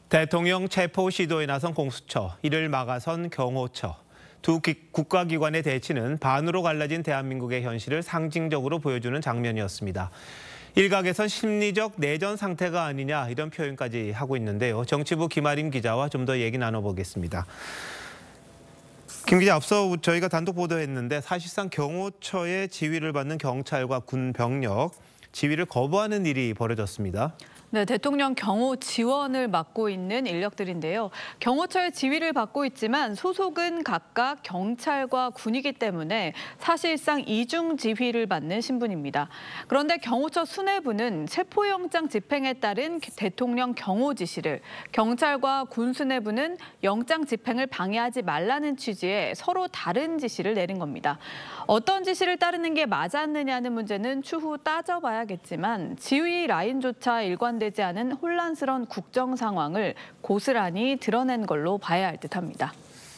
대통령 체포 시도에 나선 공수처, 이를 막아선 경호처. 두 국가기관의 대치는 반으로 갈라진 대한민국의 현실을 상징적으로 보여주는 장면이었습니다. 일각에선 심리적 내전 상태가 아니냐 이런 표현까지 하고 있는데요. 정치부 김아림 기자와 좀 더 얘기 나눠보겠습니다. 김 기자, 앞서 저희가 단독 보도했는데 사실상 경호처의 지휘를 받는 경찰과 군 병력, 지휘를 거부하는 일이 벌어졌습니다. 네, 대통령 경호 지원을 맡고 있는 인력들인데요. 경호처의 지휘를 받고 있지만 소속은 각각 경찰과 군이기 때문에 사실상 이중 지휘를 받는 신분입니다. 그런데 경호처 수뇌부는 체포영장 집행에 따른 대통령 경호 지시를, 경찰과 군 수뇌부는 영장 집행을 방해하지 말라는 취지의 서로 다른 지시를 내린 겁니다. 어떤 지시를 따르는 게 맞았느냐는 문제는 추후 따져봐야겠지만 지휘 라인조차 일관되지 않은 혼란스러운 국정 상황을 고스란히 드러낸 걸로 봐야 할 듯합니다.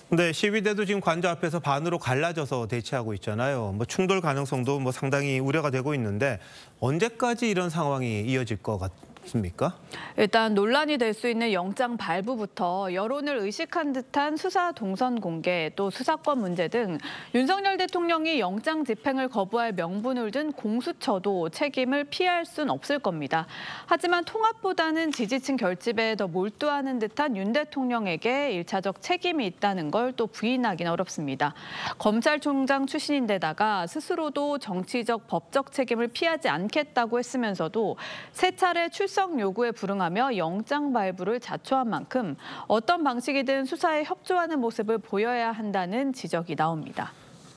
네, 시위대도 지금 관저 앞에서 반으로 갈라져서 대치하고 있잖아요. 충돌 가능성도 상당히 우려가 되고 있는데 언제까지 이런 상황이 이어질 것 같습니까? 일단 논란이 될 수 있는 영장 발부부터 여론을 의식한 듯한 수사 동선 공개, 또 수사권 문제 등 윤석열 대통령이 영장 집행을 거부할 명분을 둔 공수처도 책임을 피할 순 없을 겁니다. 하지만 통합보다는 지지층 결집에 더 몰두하는 듯한 윤 대통령에게 일차적 책임이 있다는 걸 또 부인하기는 어렵습니다. 검찰총장 출신인데다가 스스로도 정치적 법적 책임을 피하지 않겠다고 했으면서도 세 차례 출석 요구에 불응하며 영장 발부를 자초한 만큼 어떤 방식이든 수사에 협조하는 모습을 보여야 한다는 지적이 나옵니다.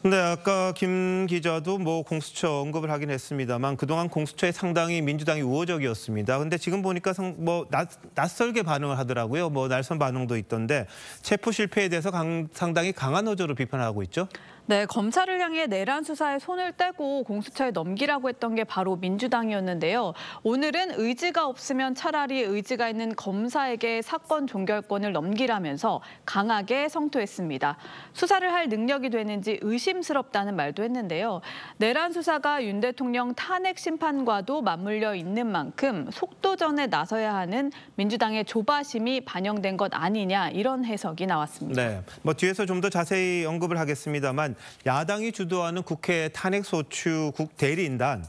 네, 아까 김 기자도 공수처 언급을 하긴 했습니다만 그동안 공수처에 상당히 민주당이 우호적이었습니다. 근데 지금 보니까 낯설게 반응을 하더라고요. 날선 반응도 있던데 체포 실패에 대해서 상당히 강한 어조로 비판하고 있죠. 네, 검찰을 향해 내란 수사에 손을 떼고 공수처에 넘기라고 했던 게 바로 민주당이었는데요. 오늘은 의지가 없으면 차라리 의지가 있는 검사에게 사건 종결권을 넘기라면서 강하게 성토했습니다. 수사를 할 능력이 되는지 의심스럽다는 말도 했는데요. 내란 수사가 윤 대통령 탄핵 심판과도 맞물려 있는 만큼 속도전에 나서야 하는 민주당의 조바심이 반영된 것 아니냐, 이런 해석이 나왔습니다. 네, 뒤에서 좀 더 자세히 언급을 하겠습니다만 야당이 주도하는 국회 탄핵소추국 대리인단,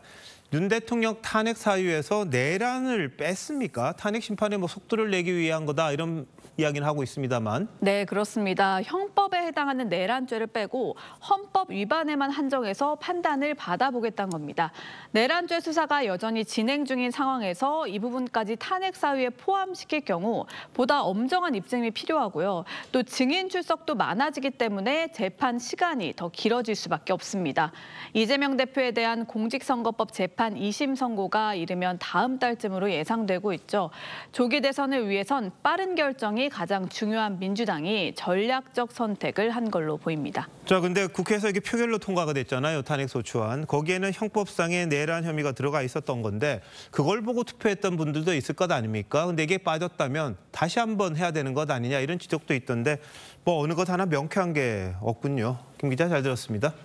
윤 대통령 탄핵 사유에서 내란을 뺐습니까? 탄핵 심판에 속도를 내기 위한 거다, 이런 이야기는 하고 있습니다만. 네, 그렇습니다. 형법에 해당하는 내란죄를 빼고 헌법 위반에만 한정해서 판단을 받아보겠다는 겁니다. 내란죄 수사가 여전히 진행 중인 상황에서 이 부분까지 탄핵 사유에 포함시킬 경우 보다 엄정한 입증이 필요하고요. 또 증인 출석도 많아지기 때문에 재판 시간이 더 길어질 수밖에 없습니다. 이재명 대표에 대한 공직선거법 재판 2심 선고가 이르면 다음 달쯤으로 예상되고 있죠. 조기 대선을 위해선 빠른 결정이 가장 중요한 민주당이 전략적 선택을 한 걸로 보입니다. 자, 근데 국회에서 이게 표결로 통과가 됐잖아요. 탄핵소추안. 거기에는 형법상의 내란 혐의가 들어가 있었던 건데 그걸 보고 투표했던 분들도 있을 것 아닙니까? 근데 이게 빠졌다면 다시 한번 해야 되는 것 아니냐, 이런 지적도 있던데 어느 것 하나 명쾌한 게 없군요. 김 기자, 잘 들었습니다.